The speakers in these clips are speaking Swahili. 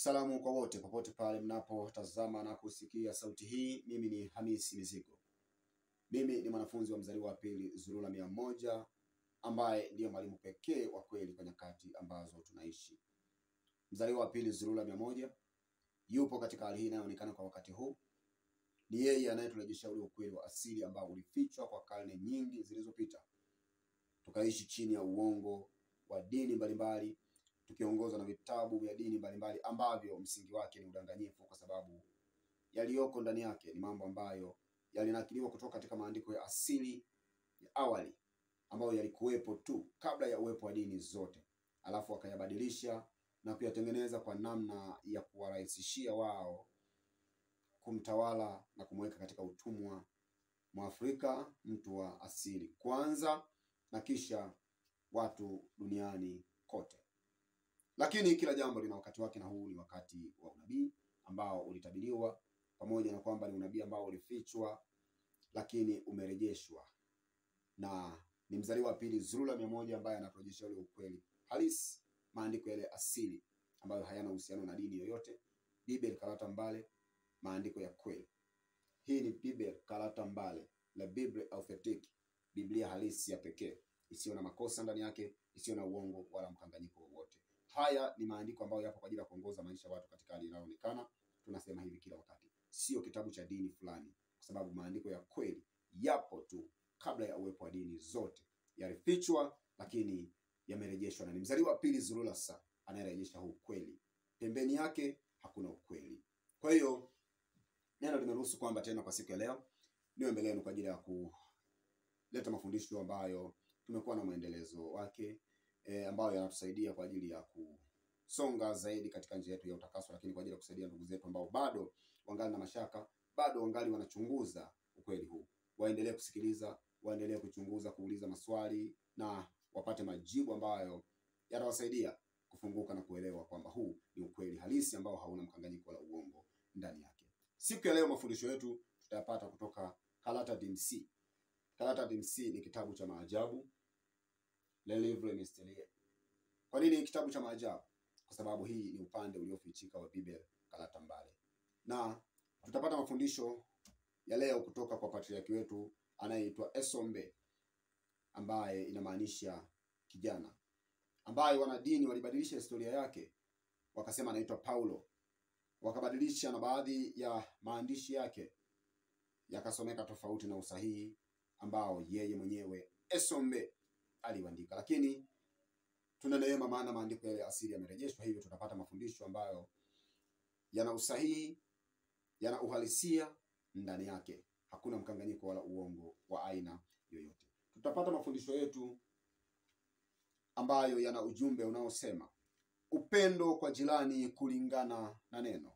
Salamu kwa wote popote pale mnapotazama na kusikia sauti hii. Mimi ni Hamisi Mizigo. Mimi ni mwanafunzi wa mzaliwa wa pili Zulula 100 ambaye ndiyo mwalimu pekee wa kweli kwa nyakati ambazo tunaishi. Mzaliwa wa pili Zulula 100 yupo katika hali hii inayoonekana kwa wakati huu. Ni yeye anayeturejesha ule ukweli wa asili ambao ulifichwa kwa karne nyingi zilizopita. Tukaishi chini ya uongo wa dini mbalimbali, tukiongozwa na vitabu vya dini mbalimbali ambavyo msingi wake ni udanganyifu, kwa sababu yaliyoko ndani yake ni mambo ambayo yalinakiliwa kutoka katika maandiko ya asili ya awali ambayo yalikuwepo tu kabla ya uwepo wa dini zote, alafu wakayabadilisha na kuyatengeneza kwa namna ya kuwarahisishia wao kumtawala na kumweka katika utumwa Mwafrika, mtu wa asili kwanza, na kisha watu duniani kote. Lakini kila jambo lina wakati wake, na huu ni wakati wa unabii ambao ulitabiriwa, pamoja na kwamba ni unabii ambao ulifichwa lakini umerejeshwa, na ni mzaliwa wa pili Zulula 100 ambaye anaturejeshea ule ukweli halisi, maandiko yale asili ambayo hayana uhusiano na dini yoyote. Biblia Karata Mbale, maandiko ya kweli. Hii ni Biblia Karata Mbale, la Biblia Authentic, Biblia halisi ya pekee, isiyo na makosa ndani yake, isiyo na uongo wala mkanganyiko wowote. Haya ni maandiko ambayo yapo kwa ajili ya kuongoza maisha ya watu katika hali inayoonekana. Tunasema hivi kila wakati, sio kitabu cha dini fulani, kwa sababu maandiko ya kweli yapo tu kabla ya uwepo wa dini zote. Yalifichwa lakini yamerejeshwa, na ni mzaliwa wa pili Zulula anayerejesha huu kweli. Pembeni yake hakuna ukweli. Kwa hiyo neno limeruhusu kwamba tena kwa siku ya leo niwe mbele yenu kwa ajili ya kuleta mafundisho ambayo tumekuwa na maendelezo wake, ambayo yanatusaidia kwa ajili ya kusonga zaidi katika njia yetu ya utakaso, lakini kwa ajili ya kusaidia ndugu zetu ambao bado wangali na mashaka, bado wangali wanachunguza ukweli huu. Waendelee kusikiliza, waendelee kuchunguza, kuuliza maswali na wapate majibu ambayo yatawasaidia kufunguka na kuelewa kwamba huu ni ukweli halisi ambao hauna mkanganyiko wala uongo ndani yake. Siku ya leo mafundisho yetu tutayapata kutoka Karata DMC. Karata DMC ni kitabu cha maajabu, Le Livre Mystérieux. Kwa nini kitabu cha maajabu? Kwa sababu hii ni upande uliofichika wa Biblia Karata Mbale. Na tutapata mafundisho ya leo kutoka kwa patriarki wetu anayeitwa Esombe, ambaye inamaanisha kijana, ambaye wanadini walibadilisha historia yake, wakasema anaitwa Paulo, wakabadilisha na baadhi ya maandishi yake yakasomeka tofauti na usahihi ambao yeye mwenyewe Esombe aliandika. Lakini tuna neema, maana maandiko yale asili yamerejeshwa, hivyo tutapata mafundisho ambayo yana usahihi, yana uhalisia ndani yake, hakuna mkanganyiko wala uongo wa aina yoyote. Tutapata mafundisho yetu ambayo yana ujumbe unaosema upendo kwa jirani kulingana na neno,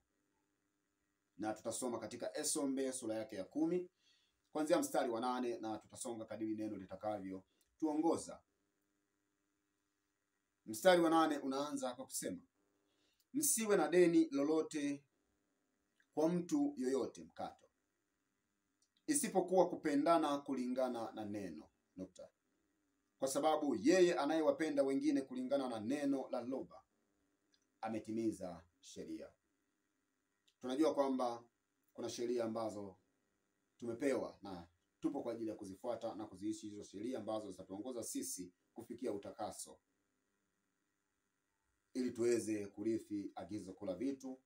na tutasoma katika Esombe sura yake ya 10 kuanzia mstari wa 8, na tutasonga kadiri neno litakavyo tuongoza. Mstari wa 8 unaanza kwa kusema, msiwe na deni lolote kwa mtu yoyote mkato, isipokuwa kupendana kulingana na neno. Nukta. Kwa sababu yeye anayewapenda wengine kulingana na neno la loba ametimiza sheria. Tunajua kwamba kuna sheria ambazo tumepewa na tupo kwa ajili ya kuzifuata na kuziishi hizo sheria ambazo zitatuongoza sisi kufikia utakaso, ili tuweze kurithi agizo kula vitu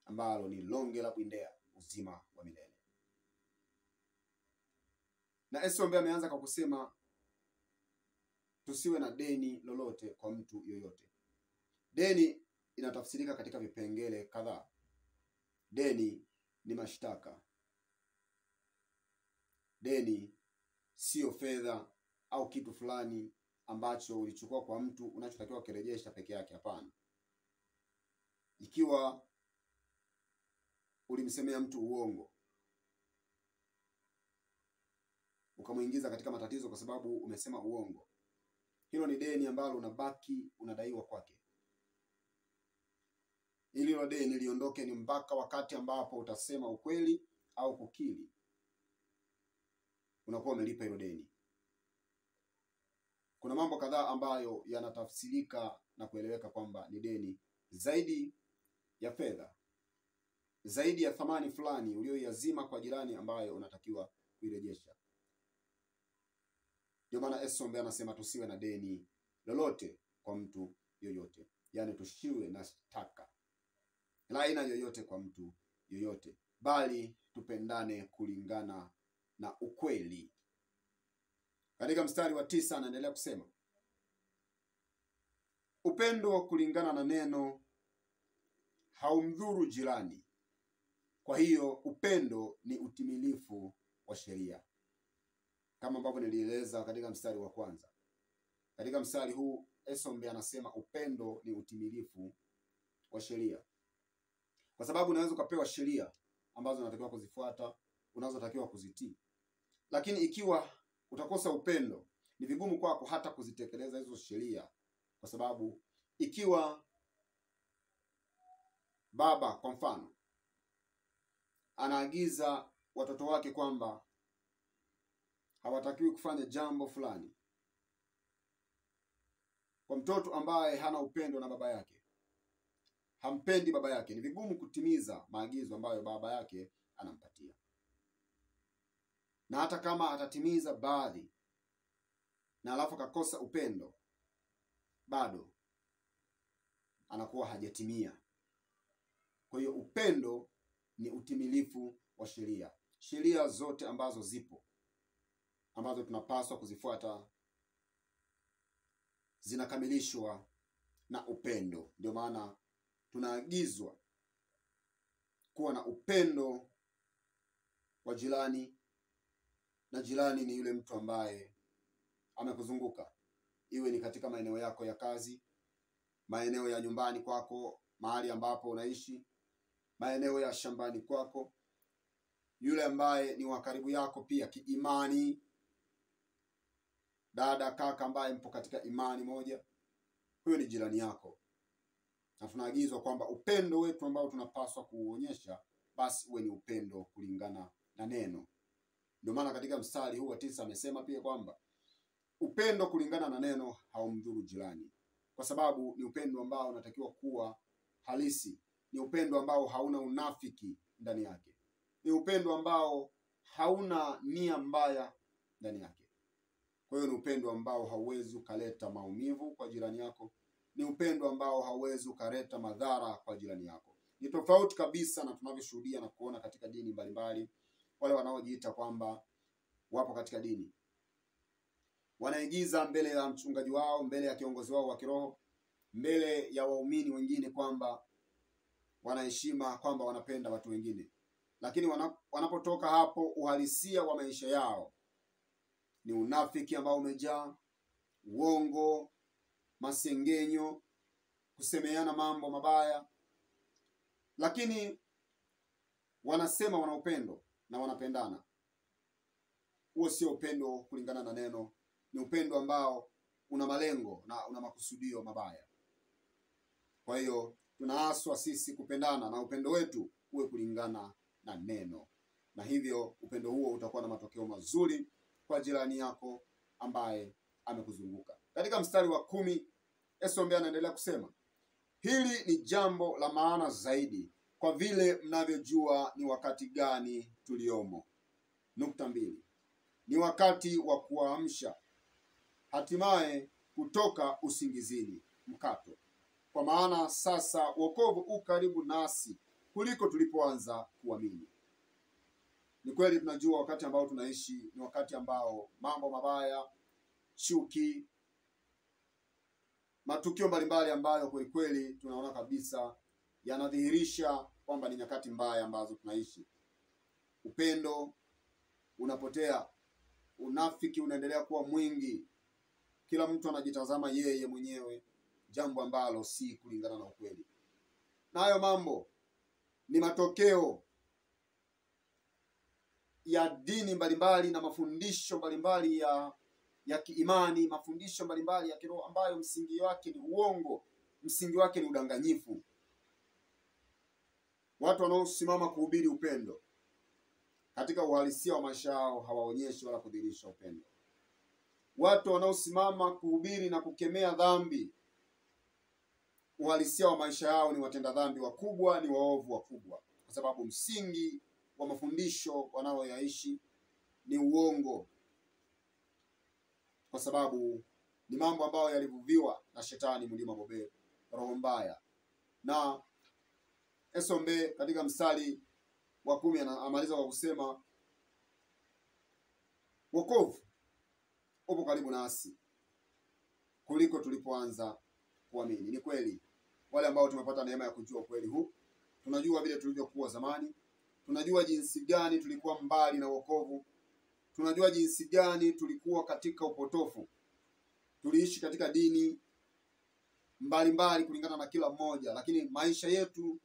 ambalo ni longe la bwindea, uzima wa milele. Na Esombe ameanza kwa kusema tusiwe na deni lolote kwa mtu yoyote. Deni inatafsirika katika vipengele kadhaa. Deni ni mashtaka. Deni sio fedha au kitu fulani ambacho ulichukua kwa mtu unachotakiwa kurejesha peke yake, hapana. Ikiwa ulimsemea mtu uongo, ukamuingiza katika matatizo kwa sababu umesema uongo, hilo ni deni ambalo unabaki unadaiwa kwake. Ili hilo deni liondoke ni mpaka wakati ambapo utasema ukweli au kukiri, unakuwa umelipa hilo deni. Kuna mambo kadhaa ambayo yanatafsirika na kueleweka kwamba ni deni zaidi ya fedha, zaidi ya thamani fulani uliyoiazima kwa jirani ambayo unatakiwa kuirejesha. Ndio maana Esombe anasema tusiwe na deni lolote kwa mtu yoyote, yaani tusiwe na shtaka la aina yoyote kwa mtu yoyote, bali tupendane kulingana na ukweli. Katika mstari wa 9 anaendelea kusema, upendo kulingana na neno haumdhuru jirani. Kwa hiyo upendo ni utimilifu wa sheria, kama ambavyo nilieleza katika mstari wa kwanza. Katika mstari huu Esombe anasema upendo ni utimilifu wa sheria, kwa sababu unaweza ukapewa sheria ambazo unatakiwa kuzifuata, unazotakiwa kuzitii, lakini ikiwa utakosa upendo, ni vigumu kwako hata kuzitekeleza hizo sheria. Kwa sababu ikiwa baba kwa mfano anaagiza watoto wake kwamba hawatakiwi kufanya jambo fulani, kwa mtoto ambaye hana upendo na baba yake, hampendi baba yake, ni vigumu kutimiza maagizo ambayo baba yake anampatia. Na hata kama atatimiza baadhi na alafu kakosa upendo, bado anakuwa hajatimia. Kwa hiyo upendo ni utimilifu wa sheria. Sheria zote ambazo zipo, ambazo tunapaswa kuzifuata, zinakamilishwa na upendo. Ndio maana tunaagizwa kuwa na upendo wa jirani, na jirani ni yule mtu ambaye amekuzunguka, iwe ni katika maeneo yako ya kazi, maeneo ya nyumbani kwako, mahali ambapo unaishi, maeneo ya shambani kwako, yule ambaye ni wa karibu yako pia kiimani, dada, kaka ambaye mpo katika imani moja, huyo ni jirani yako. Na tunaagizwa kwamba upendo wetu ambao tunapaswa kuuonyesha, basi uwe ni upendo kulingana na neno. Ndio maana katika mstari huu wa 9 amesema pia kwamba upendo kulingana na neno haumdhuru jirani, kwa sababu ni upendo ambao unatakiwa kuwa halisi, ni upendo ambao hauna unafiki ndani yake, ni upendo ambao hauna nia mbaya ndani yake. Kwa hiyo ni upendo ambao hauwezi ukaleta maumivu kwa jirani yako, ni upendo ambao hauwezi ukaleta madhara kwa jirani yako. Ni tofauti kabisa na tunavyoshuhudia na kuona katika dini mbalimbali, wale wanaojiita kwamba wapo katika dini, wanaigiza mbele ya mchungaji wao, mbele ya kiongozi wao wa kiroho, mbele ya waumini wengine kwamba wanaheshima, kwamba wanapenda watu wengine, lakini wanapotoka hapo, uhalisia wa maisha yao ni unafiki ambao umejaa, uongo, masengenyo, kusemeana mambo mabaya. Lakini wanasema wana upendo na wanapendana. Huo sio upendo kulingana na neno, ni upendo ambao una malengo na una makusudio mabaya. Kwa hiyo tunaaswa sisi kupendana, na upendo wetu uwe kulingana na neno, na hivyo upendo huo utakuwa na matokeo mazuri kwa jirani yako ambaye amekuzunguka. Katika mstari wa 10 Esombe anaendelea kusema, hili ni jambo la maana zaidi, kwa vile mnavyojua ni wakati gani tuliomo. Nukta 2. Ni wakati wa kuamsha, hatimaye kutoka usingizini mkato. Kwa maana sasa wokovu u karibu nasi kuliko tulipoanza kuamini. Ni kweli tunajua wakati ambao tunaishi ni wakati ambao mambo mabaya, chuki, matukio mbalimbali ambayo kwa kweli tunaona kabisa yanadhihirisha kwamba ni nyakati mbaya ambazo tunaishi. Upendo unapotea, unafiki unaendelea kuwa mwingi, kila mtu anajitazama yeye mwenyewe, jambo ambalo si kulingana na ukweli. Na hayo mambo ni matokeo ya dini mbalimbali na mafundisho mbalimbali ya kiimani, mafundisho mbalimbali ya kiroho ambayo msingi wake ni uongo, msingi wake ni udanganyifu. Watu wanaosimama kuhubiri upendo katika uhalisia wa maisha yao hawaonyeshi wala kudhihirisha upendo. Watu wanaosimama kuhubiri na kukemea dhambi uhalisia wa maisha yao ni watenda dhambi wakubwa, ni waovu wakubwa, kwa sababu msingi wa mafundisho wanaoyaishi ni uongo, kwa sababu ni mambo ambayo yalivuviwa na shetani mlima Bobe, roho mbaya. Na Esombe katika mstari wa 10 anamaliza kwa kusema wokovu upo karibu nasi kuliko tulipoanza kuamini. Ni kweli, wale ambao tumepata neema ya kujua kweli huu, tunajua vile tulivyokuwa zamani, tunajua jinsi gani tulikuwa mbali na wokovu, tunajua jinsi gani tulikuwa katika upotofu, tuliishi katika dini mbalimbali kulingana na kila mmoja, lakini maisha yetu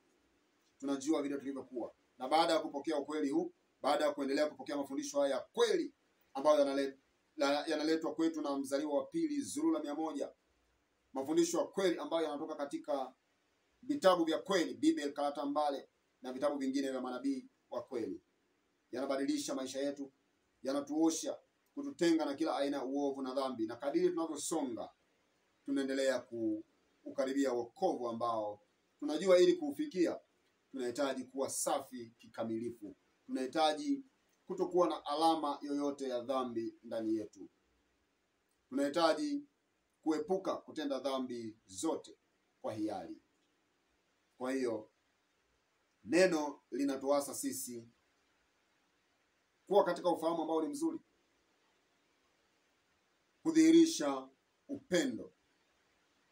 tunajua vile tulivyokuwa. Na baada ya kupokea ukweli huu, baada ya kuendelea kupokea mafundisho haya kweli ambayo yanaletwa kwetu na mzaliwa wa pili Zurula 100, mafundisho ya kweli ambayo yanatoka katika vitabu vya kweli, Biblia, Karata Mbale na vitabu vingine vya manabii wa kweli, yanabadilisha maisha yetu, yanatuosha, kututenga na kila aina ya uovu na dhambi. Na kadiri tunavyosonga, tunaendelea kukaribia wokovu ambao tunajua ili kuufikia tunahitaji kuwa safi kikamilifu. Tunahitaji kutokuwa na alama yoyote ya dhambi ndani yetu. Tunahitaji kuepuka kutenda dhambi zote kwa hiari. Kwa hiyo neno linatuasa sisi kuwa katika ufahamu ambao ni mzuri, kudhihirisha upendo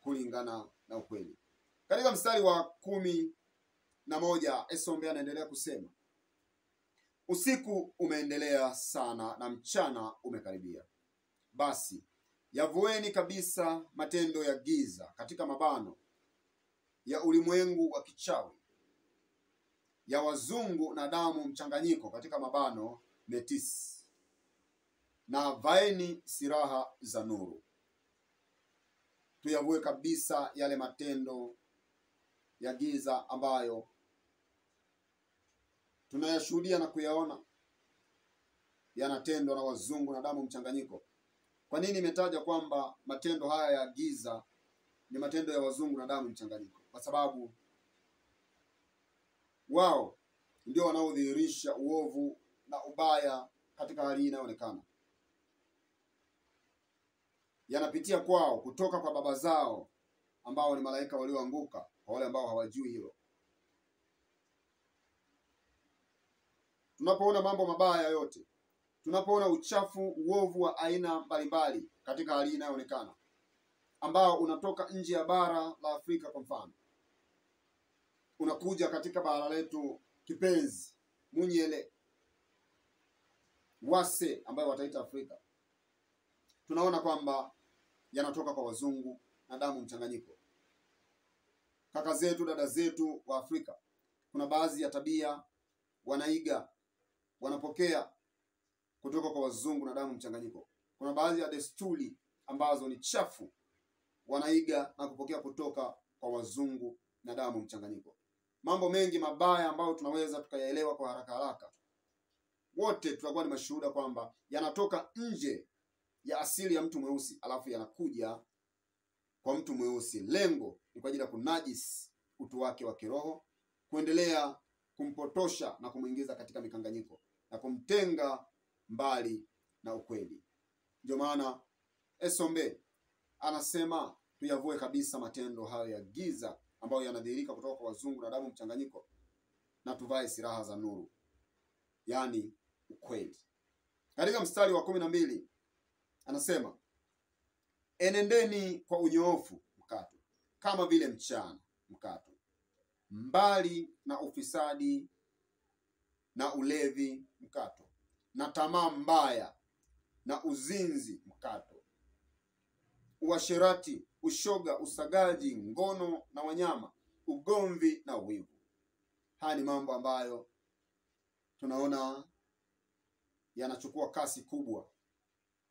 kulingana na ukweli. Katika mstari wa 11 Esombe anaendelea kusema, usiku umeendelea sana na mchana umekaribia. Basi yavueni kabisa matendo ya giza, katika mabano ya ulimwengu wa kichawi, ya wazungu na damu mchanganyiko, katika mabano metisi, na vaeni silaha za nuru. Tuyavue kabisa yale matendo ya giza ambayo tunayashuhudia na kuyaona yanatendwa na wazungu na damu mchanganyiko. Kwa nini imetaja kwamba matendo haya ya giza ni matendo ya wazungu na damu mchanganyiko? Kwa sababu wao ndio wanaodhihirisha uovu na ubaya katika hali hii inayoonekana. Yanapitia kwao kutoka kwa baba zao ambao ni malaika walioanguka, kwa wale ambao hawajui hilo. Tunapoona mambo mabaya yote, tunapoona uchafu, uovu wa aina mbalimbali katika hali inayoonekana, ambao unatoka nje ya bara la Afrika, kwa mfano unakuja katika bara letu kipenzi, Munyele, Wase ambayo wataita Afrika, tunaona kwamba yanatoka kwa wazungu na damu mchanganyiko. Kaka zetu, dada zetu wa Afrika, kuna baadhi ya tabia wanaiga, wanapokea kutoka kwa wazungu na damu mchanganyiko. Kuna baadhi ya desturi ambazo ni chafu wanaiga na kupokea kutoka kwa wazungu na damu mchanganyiko. Mambo mengi mabaya ambayo tunaweza tukayaelewa kwa haraka haraka, wote tutakuwa ni mashuhuda kwamba yanatoka nje ya asili ya mtu mweusi, alafu yanakuja kwa mtu mweusi. Lengo ni kwa ajili ya kunajisi utu wake wa kiroho, kuendelea kumpotosha na kumuingiza katika mikanganyiko na kumtenga mbali na ukweli. Ndio maana Esombe anasema tuyavue kabisa matendo hayo ya giza ambayo yanadhihirika kutoka kwa wazungu na damu mchanganyiko, na tuvae silaha za nuru, yani ukweli. Katika mstari wa 12 anasema, enendeni kwa unyoofu mkato, kama vile mchana mkato, mbali na ufisadi na ulevi mkato, na tamaa mbaya na uzinzi mkato, uasherati, ushoga, usagaji, ngono na wanyama, ugomvi na wivu. Haya ni mambo ambayo tunaona yanachukua kasi kubwa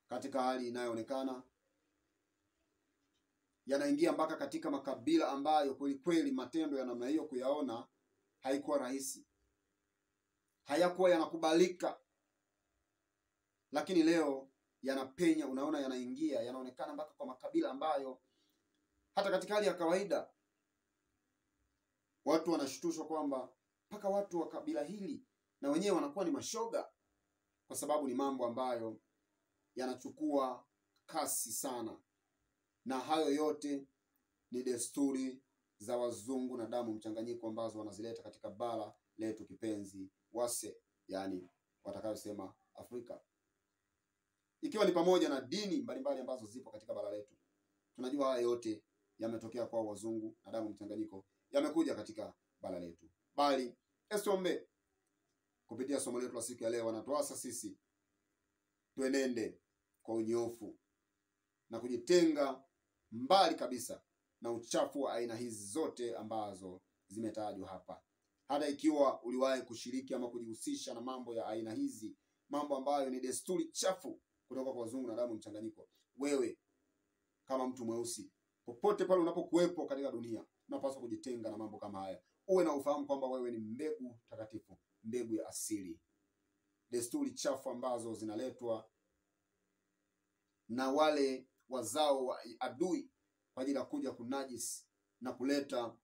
katika hali inayoonekana, yanaingia mpaka katika makabila ambayo kweli kweli matendo ya namna hiyo kuyaona haikuwa rahisi, hayakuwa yanakubalika, lakini leo yanapenya. Unaona yanaingia, yanaonekana mpaka kwa makabila ambayo hata katika hali ya kawaida Watu wanashtushwa kwamba mpaka watu wa kabila hili na wenyewe wanakuwa ni mashoga, kwa sababu ni mambo ambayo yanachukua kasi sana, na hayo yote ni desturi za wazungu na damu mchanganyiko ambazo wanazileta katika bara letu kipenzi wase, yani watakayosema Afrika, ikiwa ni pamoja na dini mbalimbali ambazo zipo katika bara letu. Tunajua haya yote yametokea kwa wazungu na damu mchanganyiko, yamekuja katika bara letu. Bali Esombe kupitia somo letu la siku ya leo wanatuasa sisi tuenende kwa unyofu na kujitenga mbali kabisa na uchafu wa aina hizi zote ambazo zimetajwa hapa. Hata ikiwa uliwahi kushiriki ama kujihusisha na mambo ya aina hizi, mambo ambayo ni desturi chafu kutoka kwa wazungu na damu mchanganyiko, wewe kama mtu mweusi, popote pale unapokuwepo katika dunia, unapaswa kujitenga na mambo kama haya. Uwe na ufahamu kwamba wewe ni mbegu takatifu, mbegu ya asili. Desturi chafu ambazo zinaletwa na wale wazao wa adui kwa ajili ya kuja kunajisi na kuleta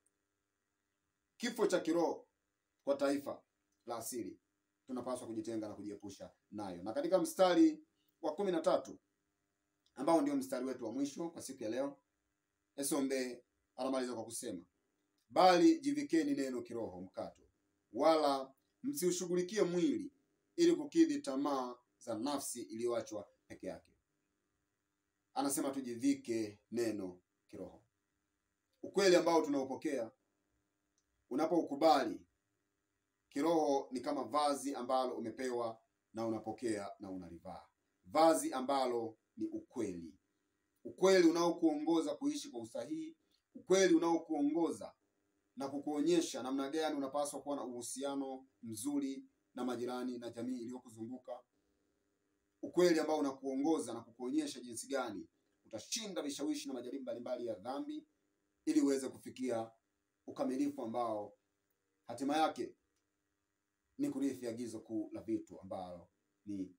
kifo cha kiroho kwa taifa la asili, tunapaswa kujitenga na kujiepusha nayo. Na katika mstari wa 13 ambao ndio mstari wetu wa mwisho kwa siku ya leo, Esombe anamaliza kwa kusema, bali jivikeni neno kiroho mkato, wala msiushughulikie mwili ili kukidhi tamaa za nafsi iliyoachwa peke yake. Anasema tujivike neno kiroho. Ukweli ambao tunaopokea unapoukubali kiroho ni kama vazi ambalo umepewa na unapokea na unalivaa. Vazi ambalo ni ukweli. Ukweli unaokuongoza kuishi kwa usahihi, ukweli unaokuongoza na kukuonyesha namna gani unapaswa kuwa na uhusiano mzuri na majirani na jamii iliyokuzunguka. Ukweli ambao unakuongoza na kukuonyesha jinsi gani utashinda vishawishi na majaribu mbalimbali ya dhambi ili uweze kufikia ukamilifu ambao hatima yake ni kurithi agizo kuu la vitu ambalo ni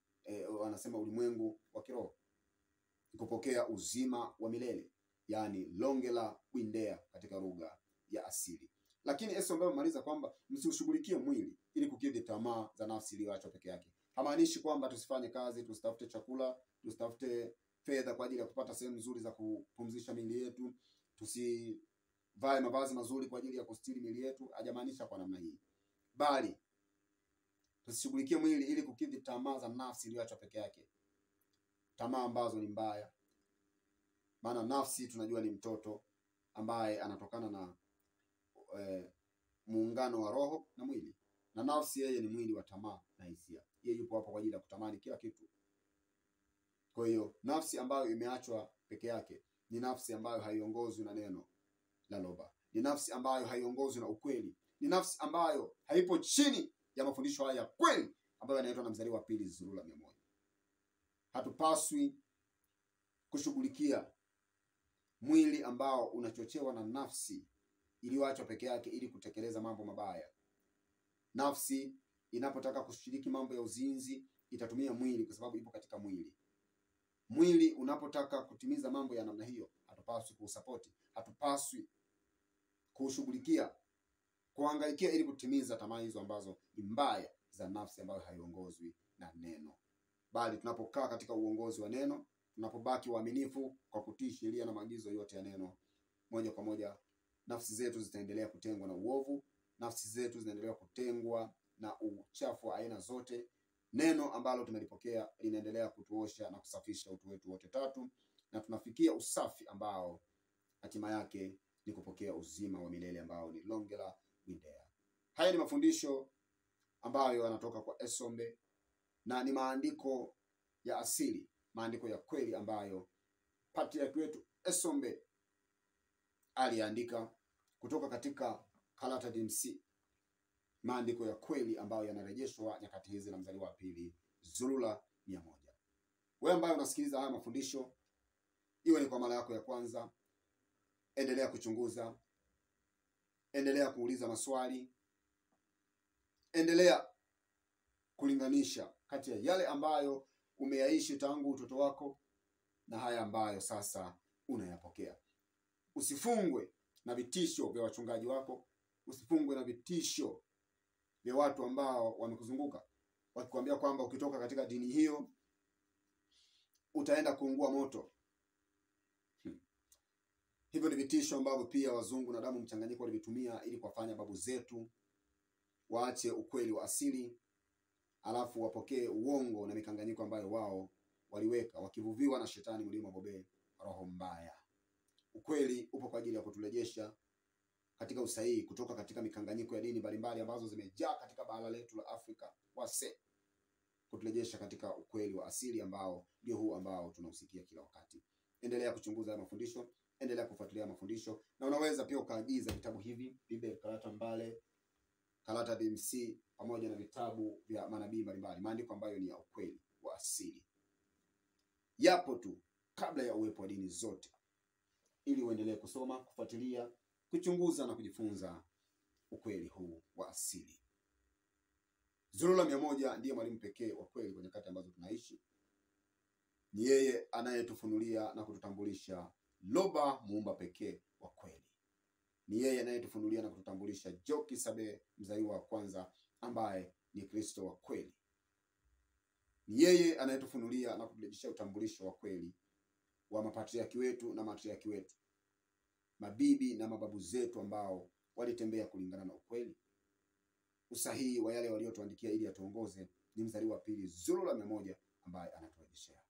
wanasema ulimwengu wa kiroho, kupokea uzima wa milele, yani longela windea katika lugha ya asili. Lakini Esombe amemaliza kwamba msiushughulikie mwili ili kukidhi tamaa za nafsi iliyoachwa peke yake. Hamaanishi kwamba tusifanye kazi, tusitafute chakula, tusitafute fedha kwa ajili ya kupata sehemu nzuri za kupumzisha miili yetu, tusivae mavazi mazuri kwa ajili ya kustiri miili yetu. Hajamaanisha kwa namna hii, bali tusishughulikie mwili ili kukidhi tamaa za nafsi iliyoachwa peke yake, tamaa ambazo ni mbaya. Maana nafsi tunajua ni mtoto ambaye anatokana na muungano wa roho na mwili, na nafsi yeye ni mwili wa tamaa na hisia. Yeye yupo hapo kwa ajili ya kutamani kila kitu. Kwa hiyo nafsi ambayo imeachwa peke yake ni nafsi ambayo haiongozwi na neno la Loba, ni nafsi ambayo haiongozwi na ukweli, ni nafsi ambayo haipo chini ya mafundisho haya ya kweli ambayo yanaitwa na Mzaliwa wa Pili Zurula 100. Hatupaswi kushughulikia mwili ambao unachochewa na nafsi iliyoachwa peke yake ili kutekeleza mambo mabaya. Nafsi inapotaka kushiriki mambo ya uzinzi itatumia mwili kwa sababu ipo katika mwili. Mwili unapotaka kutimiza mambo ya namna hiyo, hatupaswi kuusapoti, hatupaswi kuushughulikia, kuhangaikia ili kutimiza tamaa hizo ambazo ni mbaya za nafsi ambayo haiongozwi na neno. Bali tunapokaa katika uongozi wa neno, tunapobaki waaminifu kwa kutii sheria na maagizo yote ya neno, moja kwa moja nafsi zetu zitaendelea kutengwa na uovu, nafsi zetu zinaendelea kutengwa na uchafu wa aina zote. Neno ambalo tumelipokea linaendelea kutuosha na kusafisha utu wetu wote tatu, na tunafikia usafi ambao hatima yake ni kupokea uzima wa milele ambao ni longela windea. Haya ni mafundisho ambayo yanatoka kwa Esombe na ni maandiko ya asili, maandiko ya kweli ambayo patriarch wetu Esombe aliandika kutoka katika Kalata DMC, maandiko ya kweli ambayo yanarejeshwa nyakati hizi na Mzaliwa wa Pili Zurula 100. Wewe ambaye unasikiliza haya mafundisho, iwe ni kwa mara yako ya kwanza, endelea kuchunguza, endelea kuuliza maswali, endelea kulinganisha kati ya yale ambayo umeyaishi tangu utoto wako na haya ambayo sasa unayapokea. Usifungwe na vitisho vya wachungaji wako, usifungwe na vitisho vya watu ambao wamekuzunguka wakikwambia kwamba ukitoka katika dini hiyo utaenda kuungua moto. Hivyo ni vitisho ambavyo pia wazungu na damu mchanganyiko walivitumia ili kuwafanya babu zetu waache ukweli wa asili, alafu wapokee uongo na mikanganyiko ambayo wao waliweka, wakivuviwa na shetani mlima bobe, roho mbaya. Ukweli upo kwa ajili ya kuturejesha katika usahihi kutoka katika mikanganyiko ya dini mbalimbali ambazo zimejaa katika bara letu la Afrika kuturejesha katika ukweli wa asili ambao ndio huu ambao tunausikia kila wakati. Endelea kuchunguza mafundisho, endelea kufuatilia mafundisho, na unaweza pia ukaagiza vitabu hivi, Biblia, Karata Mbale, Karata DMC, pamoja na vitabu vya manabii mbalimbali, maandiko ambayo ni ya ukweli wa asili. Yapo tu kabla ya uwepo wa dini zote, ili uendelee kusoma, kufuatilia, kuchunguza na kujifunza ukweli huu wa asili. Zulula 100 ndiye mwalimu pekee wa kweli kwenye nyakati ambazo tunaishi. Ni yeye anayetufunulia na kututambulisha Loba, muumba pekee wa kweli. Ni yeye anayetufunulia na kututambulisha Joki Sabe, mzaliwa wa kwanza ambaye ni Kristo wa kweli. Ni yeye anayetufunulia na kuturejeshea utambulisho wa kweli wa mapatriaki wetu na matriaki wetu, mabibi na mababu zetu ambao walitembea kulingana na ukweli, usahihi wa yale waliotuandikia ili atuongoze. Ni mzaliwa wa pili Zulula 100 ambaye anaturejeshea.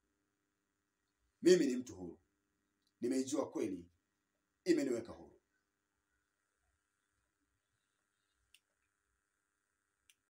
Mimi ni mtu huru, nimeijua kweli, imeniweka huru.